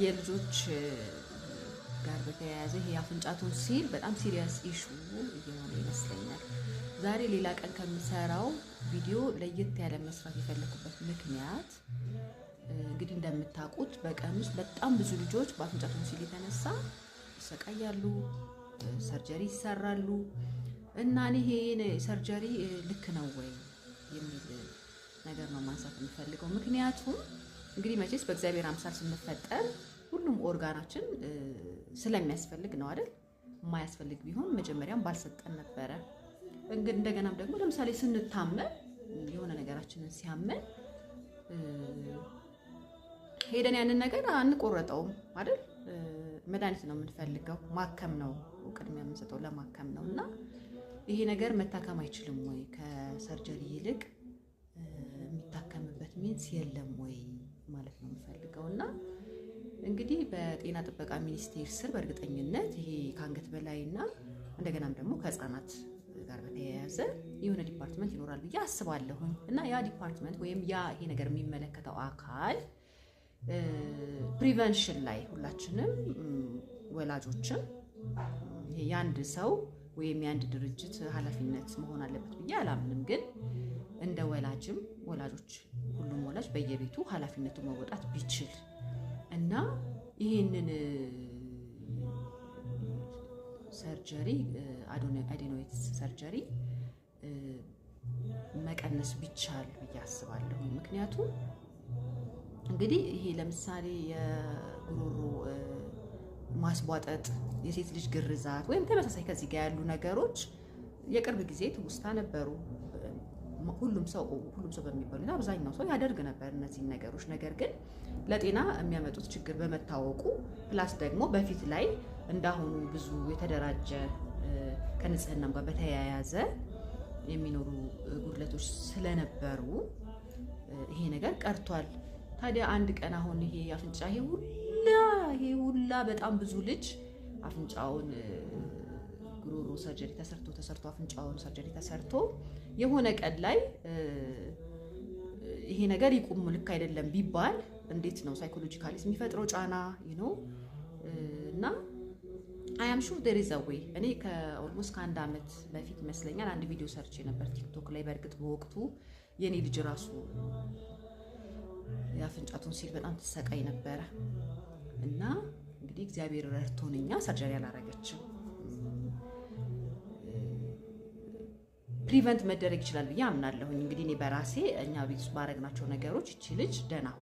የልጆች ጋር በተያያዘ ይሄ አፍንጫ ቶንሲል በጣም ሲሪየስ ኢሹ እየሆነ ይመስለኛል። ዛሬ ሌላ ቀን ከምሰራው ቪዲዮ ለየት ያለ መስራት የፈለኩበት ምክንያት እንግዲህ እንደምታውቁት በቀን ውስጥ በጣም ብዙ ልጆች በአፍንጫ ቶንሲል የተነሳ ይሰቃያሉ፣ ሰርጀሪ ይሰራሉ እና ይሄ ሰርጀሪ ልክ ነው ወይ የሚል ነገር ነው ማንሳት የምፈልገው። ምክንያቱም እንግዲህ መቼስ በእግዚአብሔር አምሳል ስንፈጠር ሁሉም ኦርጋናችን ስለሚያስፈልግ ነው አይደል? የማያስፈልግ ቢሆን መጀመሪያም ባልሰጠን ነበረ። እንደገናም ደግሞ ለምሳሌ ስንታመም የሆነ ነገራችንን ሲያመን ሄደን ያንን ነገር አንቆረጠውም አይደል? መድኃኒት ነው የምንፈልገው፣ ማከም ነው ቅድሚያ የምንሰጠው ለማከም ነው። እና ይሄ ነገር መታከም አይችልም ወይ? ከሰርጀሪ ይልቅ የሚታከምበት ሚንስ የለም ወይ ማለት ነው የምፈልገው። እና እንግዲህ በጤና ጥበቃ ሚኒስቴር ስር በእርግጠኝነት ይሄ ከአንገት በላይና እንደገናም ደግሞ ከህፃናት ጋር በተያያዘ የሆነ ዲፓርትመንት ይኖራል ብዬ አስባለሁኝ። እና ያ ዲፓርትመንት ወይም ያ ይሄ ነገር የሚመለከተው አካል ፕሪቨንሽን ላይ ሁላችንም ወላጆችም ይሄ የአንድ ሰው ወይም የአንድ ድርጅት ኃላፊነት መሆን አለበት ብዬ አላምንም። ግን እንደ ወላጅም ወላጆች ሁሉም ወላጅ በየቤቱ ኃላፊነቱን መወጣት ቢችል እና ይሄንን ሰርጀሪ አዴኖይድስ ሰርጀሪ መቀነስ ቢቻል ብዬ አስባለሁ። ምክንያቱም እንግዲህ ይሄ ለምሳሌ የጉሮሮ ማስቧጠጥ፣ የሴት ልጅ ግርዛት ወይም ተመሳሳይ ከዚህ ጋር ያሉ ነገሮች የቅርብ ጊዜ ትውስታ ነበሩ። ሁሉም ሰው በሚባል አብዛኛው ሰው ያደርግ ነበር እነዚህ ነገሮች። ነገር ግን ለጤና የሚያመጡት ችግር በመታወቁ ፕላስ ደግሞ በፊት ላይ እንዳሁኑ ብዙ የተደራጀ ከንጽህናም ጋር በተያያዘ የሚኖሩ ጉድለቶች ስለነበሩ ይሄ ነገር ቀርቷል። ታዲያ አንድ ቀን አሁን ይሄ አፍንጫ ይሄ ሁላ በጣም ብዙ ልጅ አፍንጫውን ጉሮሮ ሰርጀሪ ተሰርቶ አፍንጫውን ሰርጀሪ ተሰርቶ የሆነ ቀን ላይ ይሄ ነገር ይቁም ልክ አይደለም ቢባል እንዴት ነው ሳይኮሎጂካሊ የሚፈጥረው ጫና እና አይ አም ሹር ዴር ኢዝ አ ዌይ። እኔ ከኦልሞስት ከአንድ ዓመት በፊት ይመስለኛል አንድ ቪዲዮ ሰርቼ ነበር ቲክቶክ ላይ። በእርግጥ በወቅቱ የኔ ልጅ ራሱ የአፍንጫ ቶንሲል በጣም ትሰቃይ ነበረ እና እንግዲህ እግዚአብሔር ረድቶን እኛ ሰርጀሪ አላረገችም። ፕሪቨንት መደረግ ይችላል ብዬ አምናለሁኝ። እንግዲህ እኔ በራሴ እኛ ቤት ውስጥ ባረግናቸው ነገሮች እቺ ልጅ ደህና